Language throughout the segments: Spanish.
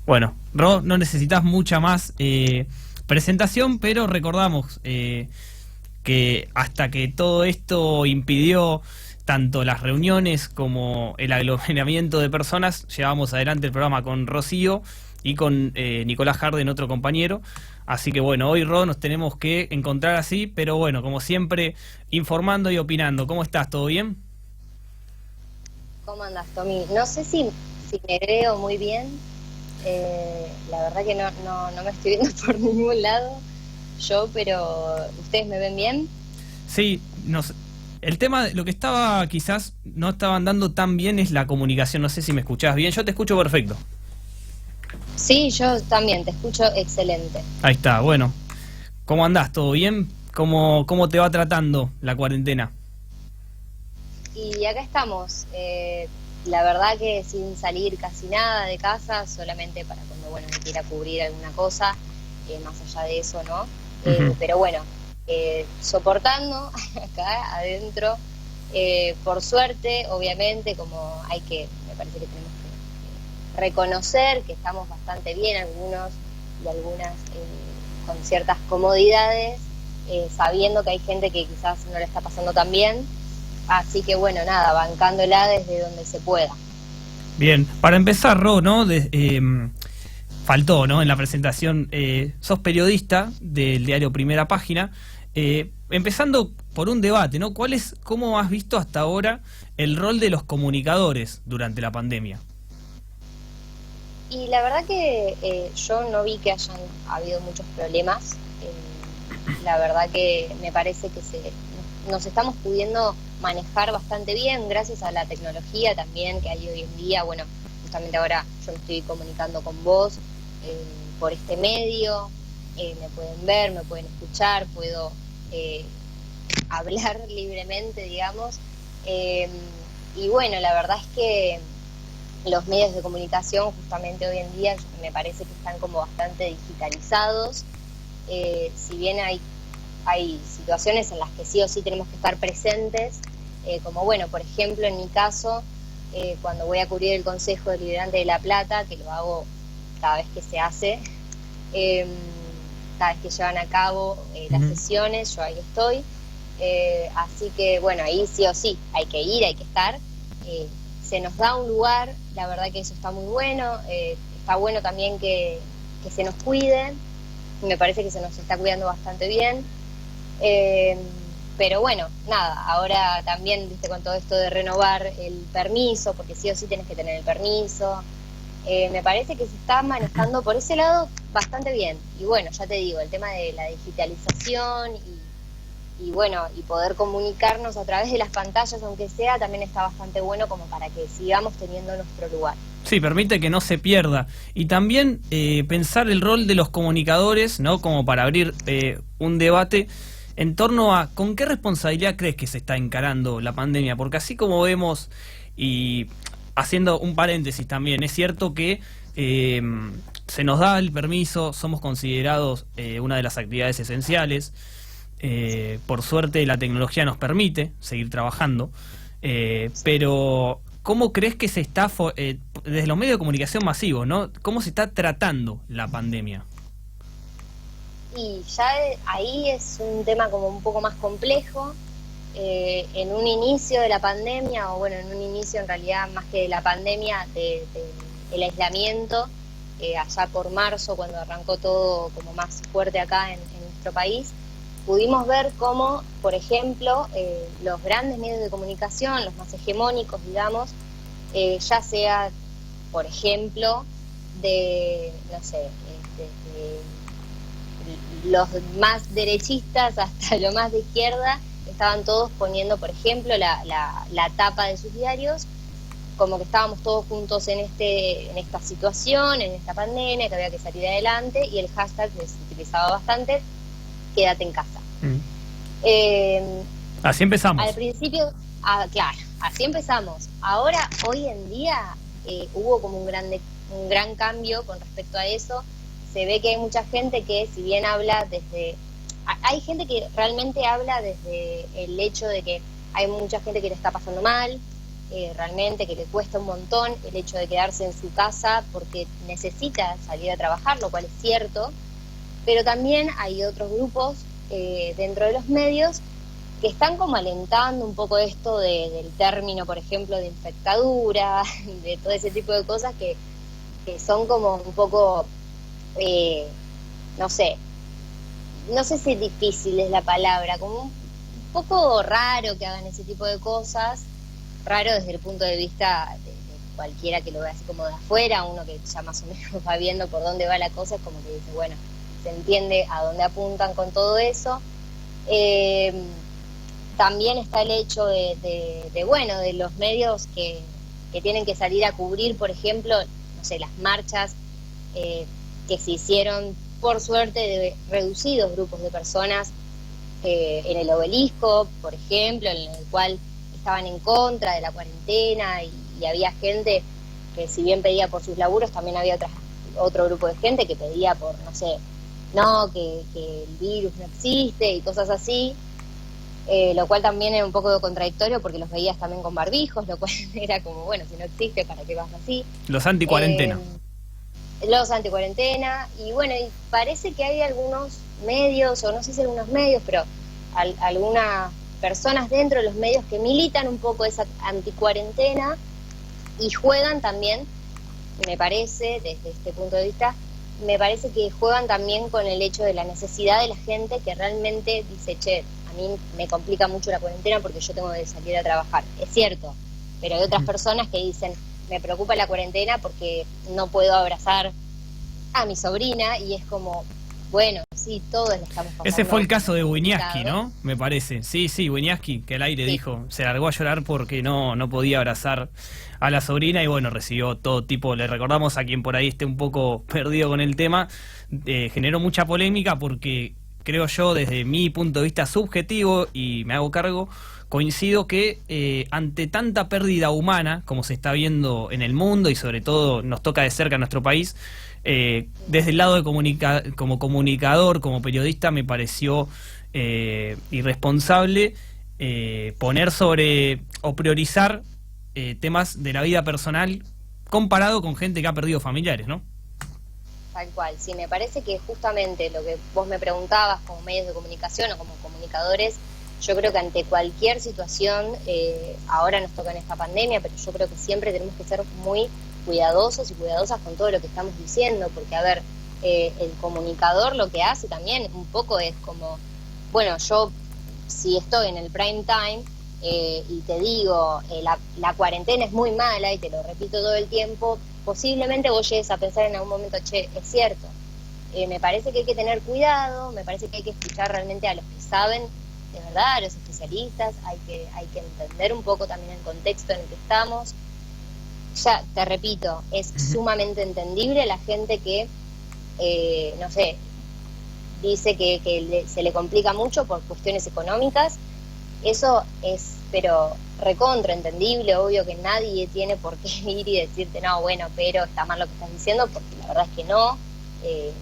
Bueno, Ro, no necesitas mucha más presentación, pero recordamos que hasta que todo esto impidió tanto las reuniones como el aglomeramiento de personas, llevamos adelante el programa con Rocío y con Nicolás Harden, otro compañero. Así que bueno, hoy, Ro, nos tenemos que encontrar así, pero bueno, como siempre, informando y opinando. ¿Cómo estás? ¿Todo bien? ¿Cómo andas, Tommy? No sé si me veo muy bien. La verdad que no me estoy viendo por ningún lado yo, pero ¿ustedes me ven bien? Sí, el tema, lo que estaba quizás no estaba andando tan bien es la comunicación. No sé si me escuchás bien. Yo te escucho perfecto. Sí, yo también, te escucho excelente. Ahí está, bueno. ¿Cómo andás? ¿Todo bien? ¿Cómo te va tratando la cuarentena? Y acá estamos. La verdad que sin salir casi nada de casa, solamente para cuando me quiera cubrir alguna cosa, más allá de eso, ¿no? Pero bueno, soportando acá adentro, por suerte, obviamente, como me parece que tenemos que reconocer que estamos bastante bien, algunos y algunas con ciertas comodidades, sabiendo que hay gente que quizás no le está pasando tan bien. Así que bueno, nada, bancándola desde donde se pueda. Bien, para empezar, Ro, ¿no? Faltó, ¿no? En la presentación, sos periodista del diario Primera Página, empezando por un debate, ¿no? ¿Cómo has visto hasta ahora el rol de los comunicadores durante la pandemia? Y la verdad que yo no vi que hayan habido muchos problemas. La verdad que me parece que nos estamos pudiendo manejar bastante bien gracias a la tecnología también que hay hoy en día. Bueno, justamente ahora yo me estoy comunicando con vos por este medio, me pueden ver, me pueden escuchar, puedo hablar libremente, digamos. Y bueno, la verdad es que los medios de comunicación justamente hoy en día me parece que están como bastante digitalizados. Si bien hay situaciones en las que sí o sí tenemos que estar presentes, como bueno, por ejemplo, en mi caso, cuando voy a cubrir el Consejo Deliberante de La Plata, que lo hago cada vez que se hace, cada vez que llevan a cabo las sesiones, yo ahí estoy. Así que bueno, ahí sí o sí hay que ir, hay que estar. Se nos da un lugar, la verdad que eso está muy bueno. Está bueno también que se nos cuide, me parece que se nos está cuidando bastante bien. Pero bueno, nada, ahora también, viste, con todo esto de renovar el permiso, porque sí o sí tenés que tener el permiso, me parece que se está manejando por ese lado bastante bien. Y bueno, ya te digo, el tema de la digitalización y bueno, y poder comunicarnos a través de las pantallas, aunque sea, también está bastante bueno como para que sigamos teniendo nuestro lugar. Sí, permite que no se pierda. Y también pensar el rol de los comunicadores, ¿no? Como para abrir un debate en torno a con qué responsabilidad crees que se está encarando la pandemia. Porque así como vemos, y haciendo un paréntesis también, es cierto que se nos da el permiso, somos considerados una de las actividades esenciales. Por suerte la tecnología nos permite seguir trabajando, pero ¿cómo crees que se está, desde los medios de comunicación masivos, ¿no? ¿Cómo se está tratando la pandemia? Y ya ahí es un tema como un poco más complejo. En un inicio de la pandemia, o bueno, en un inicio en realidad más que de la pandemia, el aislamiento, allá por marzo, cuando arrancó todo como más fuerte acá en nuestro país, pudimos ver cómo, por ejemplo, los grandes medios de comunicación, los más hegemónicos, digamos, ya sea, por ejemplo, no sé, los más derechistas hasta lo más de izquierda, estaban todos poniendo, por ejemplo, la tapa de sus diarios, como que estábamos todos juntos en esta situación, en esta pandemia, que había que salir adelante, y el hashtag que se utilizaba bastante, quédate en casa. Así empezamos. Al principio, claro, así empezamos. Ahora, hoy en día, hubo como un gran cambio con respecto a eso. Se ve que hay mucha gente que, si bien habla hay gente que realmente habla desde el hecho de que hay mucha gente que le está pasando mal, realmente, que le cuesta un montón el hecho de quedarse en su casa porque necesita salir a trabajar, lo cual es cierto, pero también hay otros grupos dentro de los medios que están como alentando un poco esto del término, por ejemplo, de infectadura, de todo ese tipo de cosas que son como un poco, no sé si difícil es la palabra, como un poco raro que hagan ese tipo de cosas, raro desde el punto de vista de cualquiera que lo vea así como de afuera, uno que ya más o menos va viendo por dónde va la cosa, es como que dice, bueno, se entiende a dónde apuntan con todo eso. También está el hecho de los medios que tienen que salir a cubrir, por ejemplo, no sé, las marchas que se hicieron, por suerte, de reducidos grupos de personas en el Obelisco, por ejemplo, en el cual estaban en contra de la cuarentena y había gente que, si bien pedía por sus laburos, también había otro grupo de gente que pedía por, no sé, que el virus no existe y cosas así, lo cual también era un poco contradictorio porque los veías también con barbijos, lo cual era como, bueno, si no existe, ¿para qué vas así? Los anti-cuarentena. Los anti-cuarentena, y bueno, y parece que hay algunos medios, o no sé si algunos medios, pero algunas personas dentro de los medios que militan un poco esa anti-cuarentena y juegan también, me parece, desde este punto de vista, me parece que juegan también con el hecho de la necesidad de la gente que realmente dice, che, a mí me complica mucho la cuarentena porque yo tengo que salir a trabajar. Es cierto, pero hay otras personas que dicen, me preocupa la cuarentena porque no puedo abrazar a mi sobrina, y es como, bueno, sí, todos le estamos pasando. Ese fue el caso de Wieniawski, ¿no? Me parece. Sí, Wieniawski, que al aire dijo, se largó a llorar porque no podía abrazar a la sobrina y bueno, recibió todo tipo, le recordamos a quien por ahí esté un poco perdido con el tema, generó mucha polémica porque creo yo, desde mi punto de vista subjetivo, y me hago cargo, coincido que ante tanta pérdida humana, como se está viendo en el mundo y sobre todo nos toca de cerca a nuestro país, desde el lado de como comunicador, como periodista, me pareció irresponsable poner sobre o priorizar temas de la vida personal comparado con gente que ha perdido familiares, ¿no? Tal cual, sí, me parece que justamente lo que vos me preguntabas como medios de comunicación o como comunicadores, yo creo que ante cualquier situación, ahora nos toca en esta pandemia, pero yo creo que siempre tenemos que ser muy cuidadosos y cuidadosas con todo lo que estamos diciendo, porque a ver, el comunicador lo que hace también un poco es como, bueno, yo si estoy en el prime time y te digo, la cuarentena es muy mala y te lo repito todo el tiempo, posiblemente vos llegues a pensar en algún momento, che, es cierto. Me parece que hay que tener cuidado, me parece que hay que escuchar realmente a los que saben de verdad, a los especialistas, hay que entender un poco también el contexto en el que estamos. Ya, te repito, es sumamente entendible la gente que, no sé, dice que se le complica mucho por cuestiones económicas. Eso es, pero recontra entendible, obvio que nadie tiene por qué ir y decirte, no, bueno, pero está mal lo que estás diciendo, porque la verdad es que no,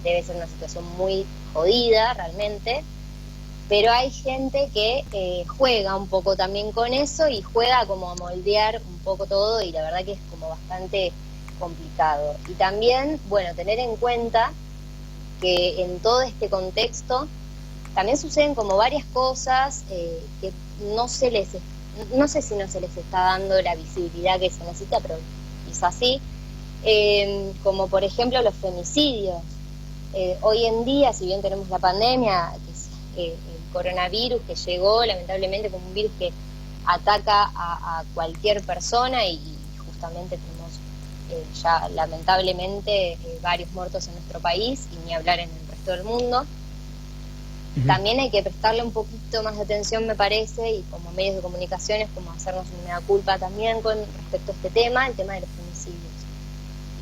debe ser una situación muy jodida realmente, pero hay gente que juega un poco también con eso y juega como a moldear un poco todo, y la verdad que es como bastante complicado. Y también, bueno, tener en cuenta que en todo este contexto también suceden como varias cosas que no sé si no se les está dando la visibilidad que se necesita, pero quizás sí, como por ejemplo los femicidios. Hoy en día, si bien tenemos la pandemia, que es el coronavirus, que llegó lamentablemente como un virus que ataca a cualquier persona, y justamente tenemos ya lamentablemente varios muertos en nuestro país, y ni hablar en el resto del mundo. También hay que prestarle un poquito más de atención, me parece, y como medios de comunicaciones, como hacernos una culpa también con respecto a este tema, el tema de los femicidios.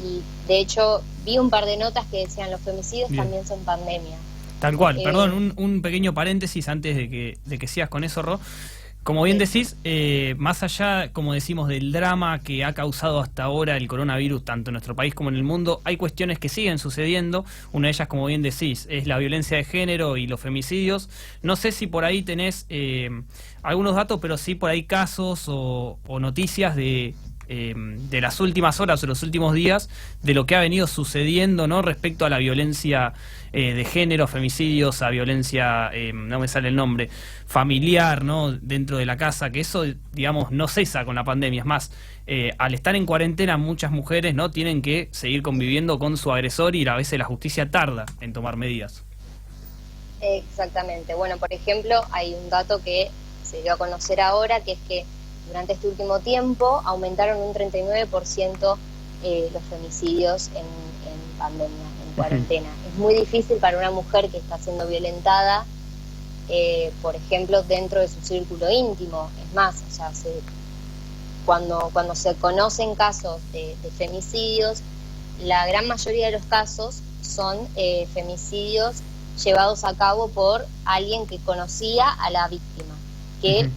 Y de hecho vi un par de notas que decían los femicidios también son pandemia. Tal cual, perdón, un pequeño paréntesis antes de que sigas con eso, Ro. Como bien decís, más allá, como decimos, del drama que ha causado hasta ahora el coronavirus, tanto en nuestro país como en el mundo, hay cuestiones que siguen sucediendo. Una de ellas, como bien decís, es la violencia de género y los femicidios. No sé si por ahí tenés algunos datos, pero sí por ahí casos o noticias de las últimas horas o los últimos días de lo que ha venido sucediendo, ¿no?, respecto a la violencia de género, femicidios, a violencia, no me sale el nombre, familiar, ¿no?, dentro de la casa, que eso, digamos, no cesa con la pandemia. Es más, al estar en cuarentena muchas mujeres, ¿no?, tienen que seguir conviviendo con su agresor y a veces la justicia tarda en tomar medidas. Exactamente. Bueno, por ejemplo, hay un dato que se dio a conocer ahora, que es que durante este último tiempo aumentaron un 39% los femicidios en pandemia, en cuarentena. Es muy difícil para una mujer que está siendo violentada, por ejemplo, dentro de su círculo íntimo. Es más, o sea, cuando se conocen casos de femicidios, la gran mayoría de los casos son femicidios llevados a cabo por alguien que conocía a la víctima, que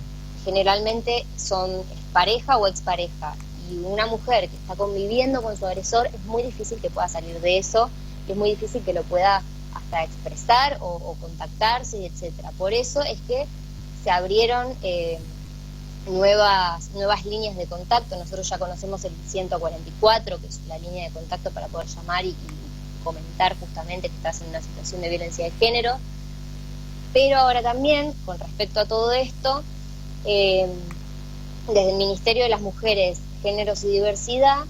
generalmente son pareja o expareja, y una mujer que está conviviendo con su agresor, es muy difícil que pueda salir de eso, y es muy difícil que lo pueda hasta expresar o contactarse, etcétera. Por eso es que se abrieron nuevas líneas de contacto. Nosotros ya conocemos el 144, que es la línea de contacto para poder llamar y comentar justamente que estás en una situación de violencia de género. Pero ahora también, con respecto a todo esto, desde el Ministerio de las Mujeres, Géneros y Diversidad,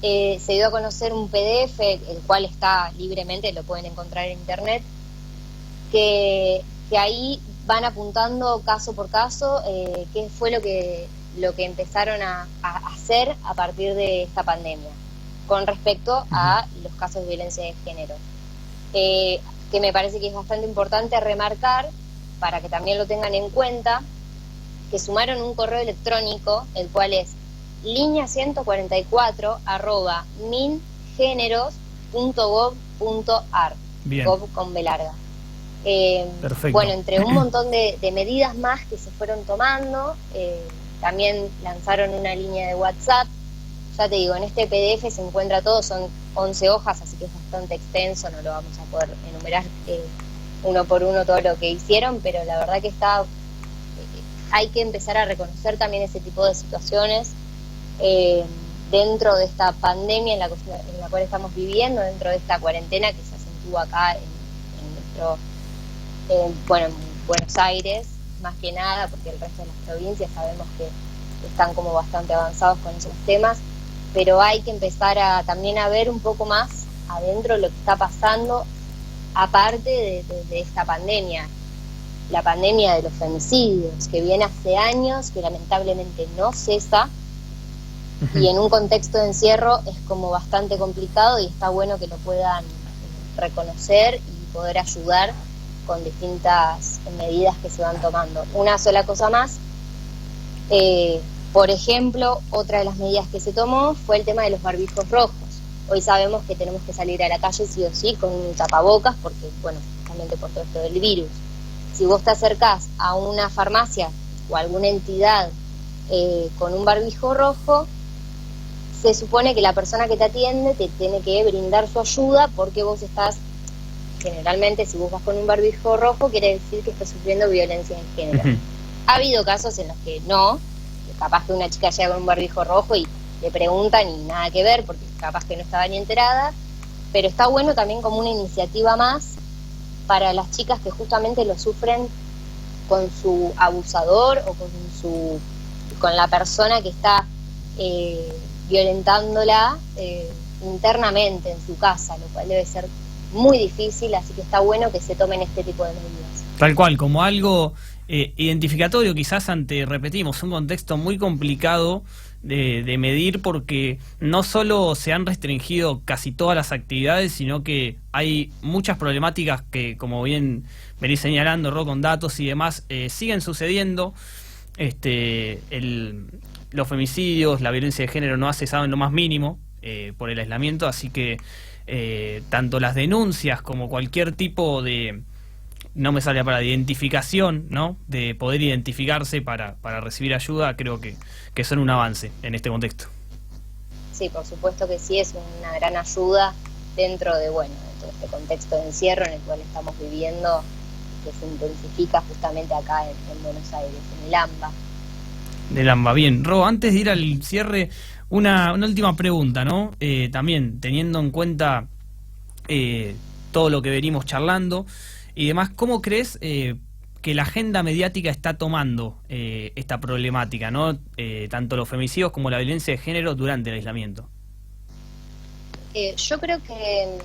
se dio a conocer un PDF, el cual está libremente, lo pueden encontrar en internet, que ahí van apuntando caso por caso qué fue lo que empezaron a hacer a partir de esta pandemia con respecto a los casos de violencia de género, que me parece que es bastante importante remarcar, para que también lo tengan en cuenta, que sumaron un correo electrónico, el cual es linea144@mingéneros.gov.ar, gov con B larga. Perfecto. Bueno, entre un montón de medidas más que se fueron tomando, también lanzaron una línea de WhatsApp. Ya te digo, en este PDF se encuentra todo, son 11 hojas, así que es bastante extenso, no lo vamos a poder enumerar uno por uno todo lo que hicieron, pero la verdad que hay que empezar a reconocer también ese tipo de situaciones dentro de esta pandemia en la cual estamos viviendo, dentro de esta cuarentena que se acentúa acá en Buenos Aires, más que nada, porque el resto de las provincias sabemos que están como bastante avanzados con esos temas, pero hay que empezar también a ver un poco más adentro lo que está pasando, aparte de esta pandemia. La pandemia de los femicidios, que viene hace años, que lamentablemente no cesa, y en un contexto de encierro es como bastante complicado, y está bueno que lo puedan reconocer y poder ayudar con distintas medidas que se van tomando. Una sola cosa más, por ejemplo, otra de las medidas que se tomó fue el tema de los barbijos rojos. Hoy sabemos que tenemos que salir a la calle sí o sí con un tapabocas, porque, bueno, justamente por todo esto del virus. Si vos te acercás a una farmacia o a alguna entidad con un barbijo rojo, se supone que la persona que te atiende te tiene que brindar su ayuda, porque vos estás, generalmente si vos vas con un barbijo rojo, quiere decir que estás sufriendo violencia de género. Ha habido casos en los que no, que capaz que una chica llega con un barbijo rojo y le preguntan y nada que ver, porque capaz que no estaba ni enterada, pero está bueno también como una iniciativa más para las chicas que justamente lo sufren con su abusador o con la persona que está violentándola internamente en su casa, lo cual debe ser muy difícil, así que está bueno que se tomen este tipo de medidas. Tal cual, como algo identificatorio quizás ante, repetimos, un contexto muy complicado de medir, porque no solo se han restringido casi todas las actividades, sino que hay muchas problemáticas que, como bien venís señalando, Ro, con datos y demás, siguen sucediendo. Los femicidios, la violencia de género no ha cesado en lo más mínimo por el aislamiento, así que tanto las denuncias como cualquier tipo de no me sale para identificación, ¿no? De poder identificarse para recibir ayuda, creo que son un avance en este contexto. Sí, por supuesto que sí, es una gran ayuda dentro de, bueno, de todo este contexto de encierro en el cual estamos viviendo, que se intensifica justamente acá en Buenos Aires, en el AMBA. Del AMBA, bien. Ro, antes de ir al cierre, una última pregunta, ¿no? También teniendo en cuenta todo lo que venimos charlando y demás, ¿cómo crees que la agenda mediática está tomando esta problemática, ¿no? Tanto los femicidios como la violencia de género durante el aislamiento? Yo creo que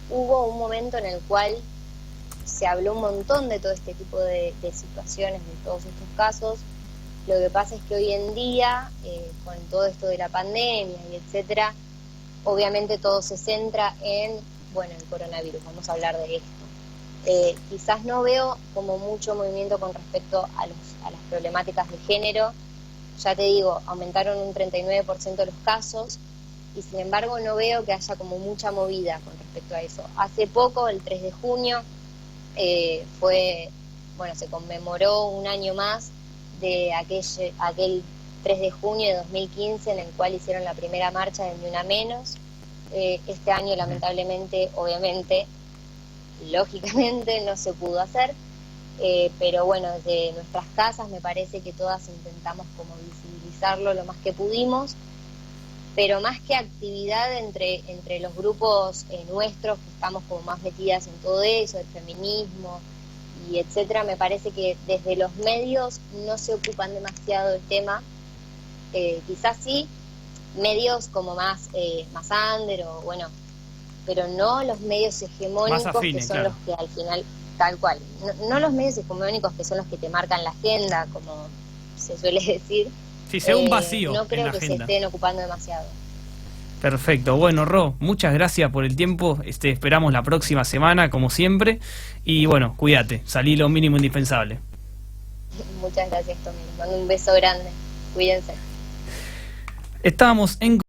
hubo un momento en el cual se habló un montón de todo este tipo de situaciones, de todos estos casos. Lo que pasa es que hoy en día, con todo esto de la pandemia y etcétera, obviamente todo se centra en, bueno, el coronavirus, vamos a hablar de esto. Quizás no veo como mucho movimiento con respecto a las problemáticas de género. Ya te digo, aumentaron un 39% de los casos y sin embargo no veo que haya como mucha movida con respecto a eso. Hace poco, el 3 de junio, se conmemoró un año más de aquel 3 de junio de 2015 en el cual hicieron la primera marcha de Ni Una Menos. Este año lamentablemente, obviamente, lógicamente no se pudo hacer, pero bueno, desde nuestras casas me parece que todas intentamos como visibilizarlo lo más que pudimos, pero más que actividad entre los grupos nuestros que estamos como más metidas en todo eso, el feminismo y etcétera, me parece que desde los medios no se ocupan demasiado del tema. Quizás sí medios como más under o bueno, pero no los medios hegemónicos afines, que son claro, los que al final, tal cual, no los medios hegemónicos que son los que te marcan la agenda, como se suele decir. Sí, sea un vacío. No creo en la que agenda se estén ocupando demasiado. Perfecto. Bueno, Ro, muchas gracias por el tiempo. Esperamos la próxima semana, como siempre. Y bueno, cuídate, salí lo mínimo indispensable. Muchas gracias, Tommy. Les mando un beso grande. Cuídense. Estábamos en